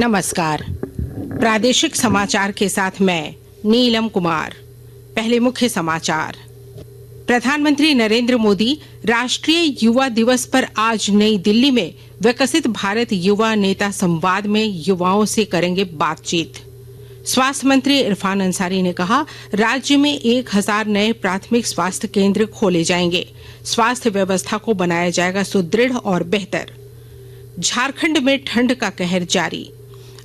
नमस्कार। प्रादेशिक समाचार के साथ मैं नीलम कुमार। पहले मुख्य समाचार। प्रधानमंत्री नरेंद्र मोदी राष्ट्रीय युवा दिवस पर आज नई दिल्ली में विकसित भारत युवा नेता संवाद में युवाओं से करेंगे बातचीत। स्वास्थ्य मंत्री इरफान अंसारी ने कहा, राज्य में 1000 नए प्राथमिक स्वास्थ्य केंद्र खोले जाएंगे। स्वास्थ्य व्यवस्था को बनाया जाएगा सुदृढ़ और बेहतर। झारखंड में ठंड का कहर जारी।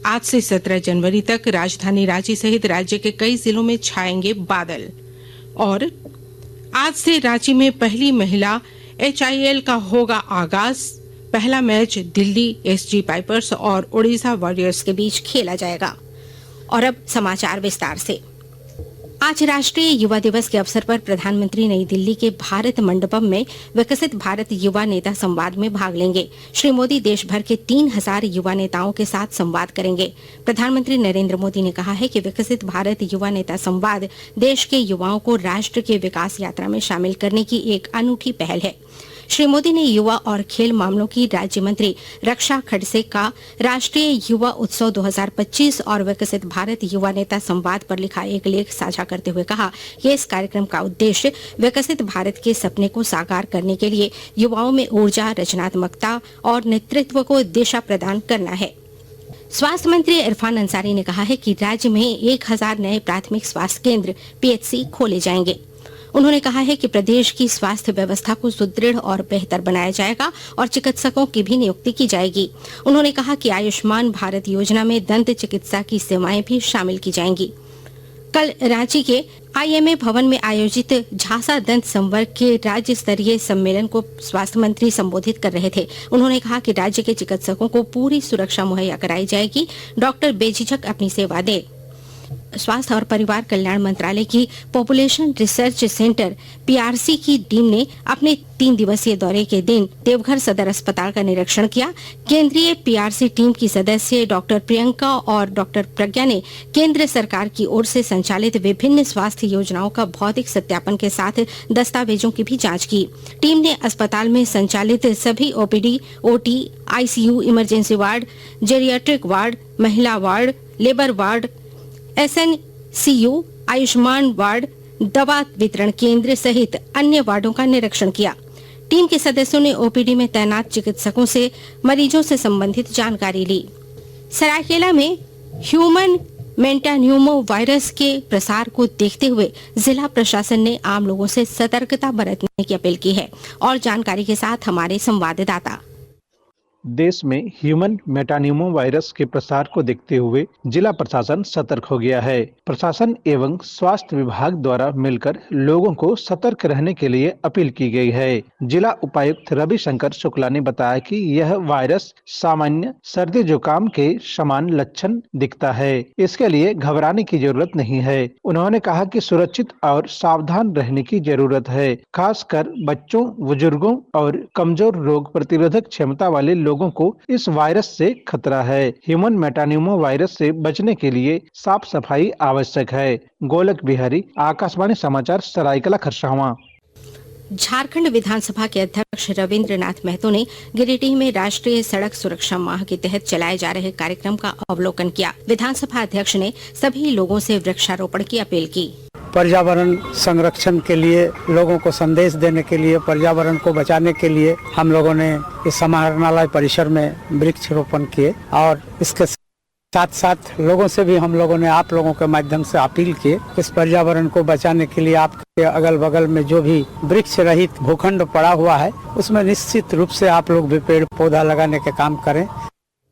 आज से 17 जनवरी तक राजधानी रांची सहित राज्य के कई जिलों में छाएंगे बादल। और आज से रांची में पहली महिला HIL का होगा आगाज। पहला मैच दिल्ली SG पाइपर्स और ओडिशा वॉरियर्स के बीच खेला जाएगा। और अब समाचार विस्तार से। आज राष्ट्रीय युवा दिवस के अवसर पर प्रधानमंत्री नई दिल्ली के भारत मंडपम में विकसित भारत युवा नेता संवाद में भाग लेंगे। श्री मोदी देश भर के 3000 युवा नेताओं के साथ संवाद करेंगे। प्रधानमंत्री नरेंद्र मोदी ने कहा है कि विकसित भारत युवा नेता संवाद देश के युवाओं को राष्ट्र के विकास यात्रा में शामिल करने की एक अनूठी पहल है। श्री मोदी ने युवा और खेल मामलों की राज्य मंत्री रक्षा खड़से का राष्ट्रीय युवा उत्सव 2025 और विकसित भारत युवा नेता संवाद पर लिखा एक लेख साझा करते हुए कहा कि इस कार्यक्रम का उद्देश्य विकसित भारत के सपने को साकार करने के लिए युवाओं में ऊर्जा, रचनात्मकता और नेतृत्व को दिशा प्रदान करना है। स्वास्थ्य मंत्री इरफान अंसारी ने कहा है कि राज्य में 1000 नए प्राथमिक स्वास्थ्य केंद्र PHC खोले जाएंगे। उन्होंने कहा है कि प्रदेश की स्वास्थ्य व्यवस्था को सुदृढ़ और बेहतर बनाया जाएगा और चिकित्सकों की भी नियुक्ति की जाएगी। उन्होंने कहा कि आयुष्मान भारत योजना में दंत चिकित्सा की सेवाएं भी शामिल की जाएंगी। कल रांची के IMA भवन में आयोजित झांसा दंत संवर्ग के राज्य स्तरीय सम्मेलन को स्वास्थ्य मंत्री संबोधित कर रहे थे। उन्होंने कहा कि राज्य के चिकित्सकों को पूरी सुरक्षा मुहैया कराई जाएगी। डॉक्टर बेझिझक अपनी सेवा दें। स्वास्थ्य और परिवार कल्याण मंत्रालय की पॉपुलेशन रिसर्च सेंटर PRC की टीम ने अपने 3 दिवसीय दौरे के दिन देवघर सदर अस्पताल का निरीक्षण किया। केंद्रीय PRC टीम की सदस्य डॉक्टर प्रियंका और डॉक्टर प्रज्ञा ने केंद्र सरकार की ओर से संचालित विभिन्न स्वास्थ्य योजनाओं का भौतिक सत्यापन के साथ दस्तावेजों की भी जांच की। टीम ने अस्पताल में संचालित सभी OPD, OT, ICU, emergency ward, geriatric ward, महिला ward, labour ward, SNCU, Ayushman ward, दवा वितरण केंद्र सहित अन्य वार्डों का निरीक्षण किया। टीम के सदस्यों ने OPD में तैनात चिकित्सकों से मरीजों से संबंधित जानकारी ली। सरायकेला में ह्यूमन मेटान्यूमो वायरस के प्रसार को देखते हुए जिला प्रशासन ने आम लोगों से सतर्कता बरतने की अपील की है। और जानकारी के साथ हमारे संवाददाता। देश में ह्यूमन मेटान्यूमो वायरस के प्रसार को देखते हुए जिला प्रशासन सतर्क हो गया है। प्रशासन एवं स्वास्थ्य विभाग द्वारा मिलकर लोगों को सतर्क रहने के लिए अपील की गई है। जिला उपायुक्त रविशंकर शुक्ला ने बताया कि यह वायरस सामान्य सर्दी जुकाम के समान लक्षण दिखता है। इसके लिए घबराने की जरूरत नहीं है। उन्होंने कहा कि सुरक्षित और सावधान रहने की जरूरत है। खासकर बच्चों, बुजुर्गों और कमजोर रोग प्रतिरोधक क्षमता वाले लोगों को इस वायरस से खतरा है। ह्यूमन मेटान्यूमो वायरस से बचने के लिए साफ सफाई आवश्यक है। गोलक बिहारी, आकाशवाणी समाचार, सरायकेला खरसावां। झारखंड विधानसभा के अध्यक्ष रविंद्रनाथ महतो ने गिरिडीह में राष्ट्रीय सड़क सुरक्षा माह के तहत चलाए जा रहे कार्यक्रम का अवलोकन किया। विधानसभा अध्यक्ष ने सभी लोगों से वृक्षारोपण की अपील की। पर्यावरण संरक्षण के लिए लोगों को संदेश देने के लिए, पर्यावरण को बचाने के लिए हम लोगों ने इस समाहरणालय परिसर में वृक्ष रोपण किए और इसके साथ साथ लोगों से भी हम लोगों ने आप लोगों के माध्यम से अपील की। इस पर्यावरण को बचाने के लिए आपके अगल बगल में जो भी वृक्ष रहित भूखंड पड़ा हुआ है उसमें निश्चित रूप से आप लोग भी पेड़ पौधा लगाने के काम करें।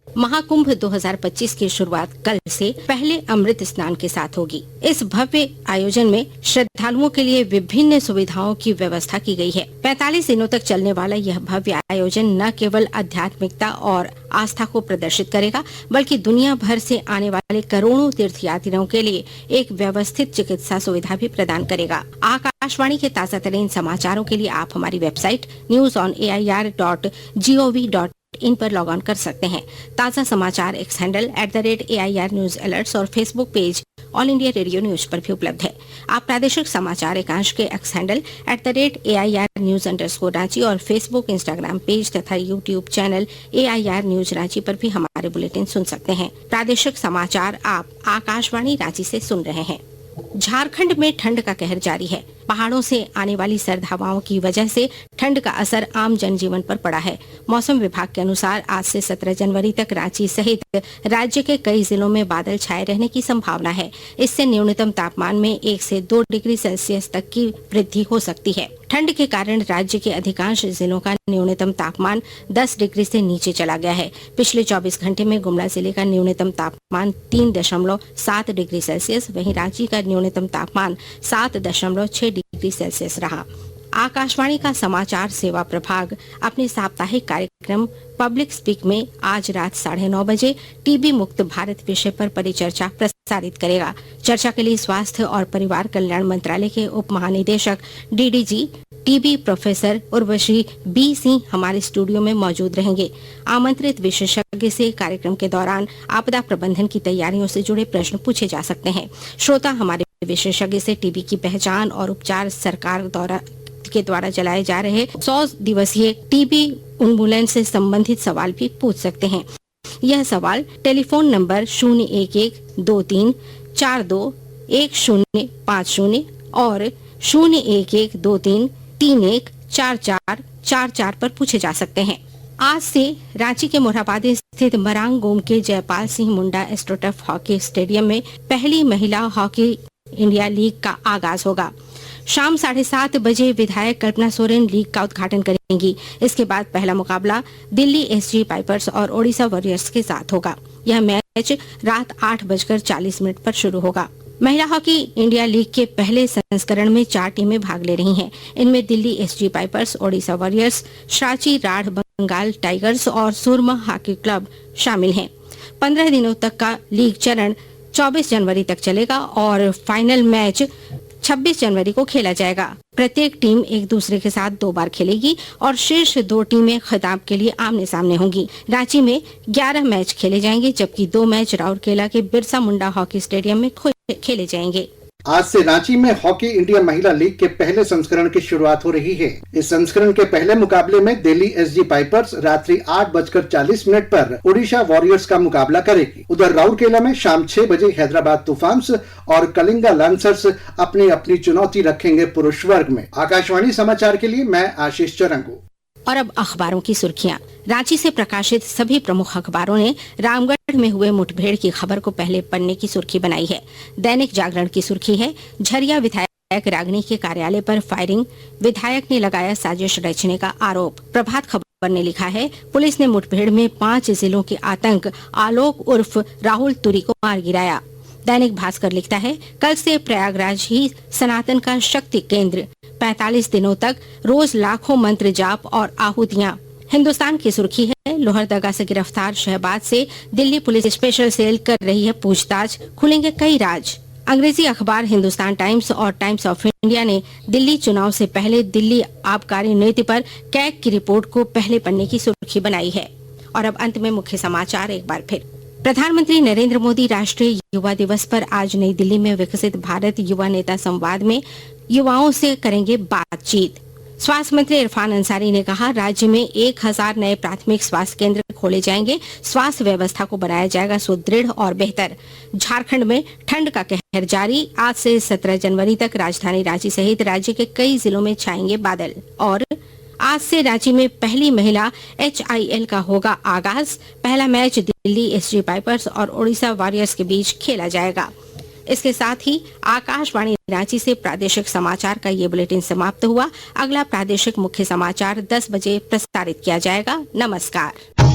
महाकुंभ 2025 की शुरुआत कल से पहले अमृत स्नान के साथ होगी। इस भव्य आयोजन में श्रद्धालुओं के लिए विभिन्न सुविधाओं की व्यवस्था की गई है। 45 दिनों तक चलने वाला यह भव्य आयोजन न केवल आध्यात्मिकता और आस्था को प्रदर्शित करेगा, बल्कि दुनिया भर से आने वाले करोड़ों तीर्थयात्रियों के लिए एक व्यवस्थित चिकित्सा सुविधा भी प्रदान करेगा। आकाशवाणी के ताजा तरीन समाचारों के लिए आप हमारी वेबसाइट news.air.gov.in पर लॉग ऑन कर सकते हैं। ताजा समाचार X handle @AIR news alerts और Facebook page All India Radio News पर भी उपलब्ध है। आप प्रादेशिक समाचार एकांश के X handle @AIR News_ Ranchi और फेसबुक, इंस्टाग्राम पेज तथा YouTube channel AIR news Ranchi पर भी हमारे बुलेटिन सुन सकते हैं। प्रादेशिक समाचार आप आकाशवाणी रांची से सुन रहे हैं। झारखंड में ठंड का कहर जारी है। पहाड़ों से आने वाली सर्द हवाओं की वजह से ठंड का असर आम जनजीवन पर पड़ा है। मौसम विभाग के अनुसार आज से 17 जनवरी तक रांची सहित राज्य के कई जिलों में बादल छाए रहने की संभावना है। इससे न्यूनतम तापमान में 1 से 2 डिग्री सेल्सियस तक की वृद्धि हो सकती है। ठंड के कारण राज्य के अधिकांश जिलों का न्यूनतम तापमान 10 डिग्री से नीचे चला गया है। पिछले 24 घंटे में गुमला जिले का न्यूनतम तापमान 3.7 डिग्री सेल्सियस, वहीं रांची का न्यूनतम तापमान 7.6 डिग्री सेल्सियस रहा। आकाशवाणी का समाचार सेवा प्रभाग अपने साप्ताहिक कार्यक्रम पब्लिक स्पीक में आज रात 9:30 बजे टीबी मुक्त भारत विषय पर परिचर्चा प्रसारित करेगा। चर्चा के लिए स्वास्थ्य और परिवार कल्याण मंत्रालय के उप महानिदेशक DDG TB professor Urvashi B Singh हमारे स्टूडियो में मौजूद रहेंगे। आमंत्रित विशेषज्ञ से कार्यक्रम के दौरान आपदा प्रबंधन की तैयारियों से जुड़े प्रश्न पूछे जा सकते हैं। श्रोता हमारे विशेषज्ञ से टीबी की पहचान और उपचार, सरकार के द्वारा चलाए जा रहे 100 दिवसीय टीबी उन्मूलन से संबंधित सवाल भी पूछ सकते हैं। यह सवाल टेलीफोन नंबर 011-2342-1050 और 011-2331-4444 पर पूछे जा सकते हैं। आज से रांची के मोरहाबादी स्थित मरांग गोम के Jaipal Singh Munda astroturf hockey stadium में पहली महिला हॉकी इंडिया लीग का आगाज होगा। शाम 7:30 बजे विधायक कल्पना सोरेन लीग का उद्घाटन करेंगी। इसके बाद पहला मुकाबला दिल्ली SG पाइपर्स और ओडिशा वॉरियर्स के साथ होगा। यह मैच रात 8:40 पर शुरू होगा। महिला हॉकी इंडिया लीग के पहले संस्करण में 4 टीमें भाग ले रही हैं। इनमें Delhi SG Pipers, Odisha Warriors, Shrachi Rarh Bengal Tigers और सुरमा हॉकी क्लब शामिल हैं। 15 दिनों तक का लीग चरण 24 जनवरी तक चलेगा और फाइनल मैच 26 जनवरी को खेला जाएगा। प्रत्येक टीम एक दूसरे के साथ 2 बार खेलेगी और शीर्ष 2 टीमें खिताब के लिए आमने सामने होंगी। रांची में 11 मैच खेले जाएंगे, जबकि 2 मैच राउरकेला के बिरसा मुंडा हॉकी स्टेडियम में खेले जाएंगे। आज से रांची में हॉकी इंडिया महिला लीग के पहले संस्करण की शुरुआत हो रही है। इस संस्करण के पहले मुकाबले में दिल्ली SG पाइपर्स रात्रि 8:40 पर ओडिशा वॉरियर्स का मुकाबला करेगी। उधर राउरकेला में शाम 6 बजे हैदराबाद तूफान्स और कलिंगा लांसर्स अपनी अपनी चुनौती रखेंगे पुरुष वर्ग में। आकाशवाणी समाचार के लिए मैं आशीष चरंगू। और अब अखबारों की सुर्खियां। रांची से प्रकाशित सभी प्रमुख अखबारों ने रामगढ़ में हुए मुठभेड़ की खबर को पहले पन्ने की सुर्खी बनाई है। दैनिक जागरण की सुर्खी है, झरिया विधायक रागिनी के कार्यालय पर फायरिंग, विधायक ने लगाया साजिश रचने का आरोप। प्रभात खबर ने लिखा है, पुलिस ने मुठभेड़ में 5 जिलों के आतंक आलोक उर्फ राहुल तुरी को मार गिराया। दैनिक भास्कर लिखता है, कल से प्रयागराज ही सनातन का शक्ति केंद्र, 45 दिनों तक रोज लाखों मंत्र जाप और आहुतियां। हिंदुस्तान की सुर्खी है, लोहरदगा से गिरफ्तार शहबाज से दिल्ली पुलिस स्पेशल सेल कर रही है पूछताछ, खुलेंगे कई राज। अंग्रेजी अखबार हिंदुस्तान टाइम्स और टाइम्स ऑफ इंडिया ने दिल्ली चुनाव से पहले दिल्ली आबकारी नीति पर कैग की रिपोर्ट को पहले पन्ने की सुर्खी बनाई है। और अब अंत में मुख्य समाचार एक बार फिर। प्रधानमंत्री नरेंद्र मोदी राष्ट्रीय युवा दिवस पर आज नई दिल्ली में विकसित भारत युवा नेता संवाद में युवाओं से करेंगे बातचीत। स्वास्थ्य मंत्री इरफान अंसारी ने कहा, राज्य में 1000 नए प्राथमिक स्वास्थ्य केंद्र खोले जाएंगे, स्वास्थ्य व्यवस्था को बनाया जाएगा सुदृढ़ और बेहतर। झारखंड में ठंड का कहर जारी, आज से 17 जनवरी तक राजधानी रांची सहित राज्य के कई जिलों में छाएंगे बादल। और आज से रांची में पहली महिला HIL का होगा आगाज, पहला मैच दिल्ली SG पाइपर्स और ओडिशा वॉरियर्स के बीच खेला जाएगा। इसके साथ ही आकाशवाणी रांची से प्रादेशिक समाचार का ये बुलेटिन समाप्त हुआ। अगला प्रादेशिक मुख्य समाचार 10 बजे प्रसारित किया जाएगा। नमस्कार।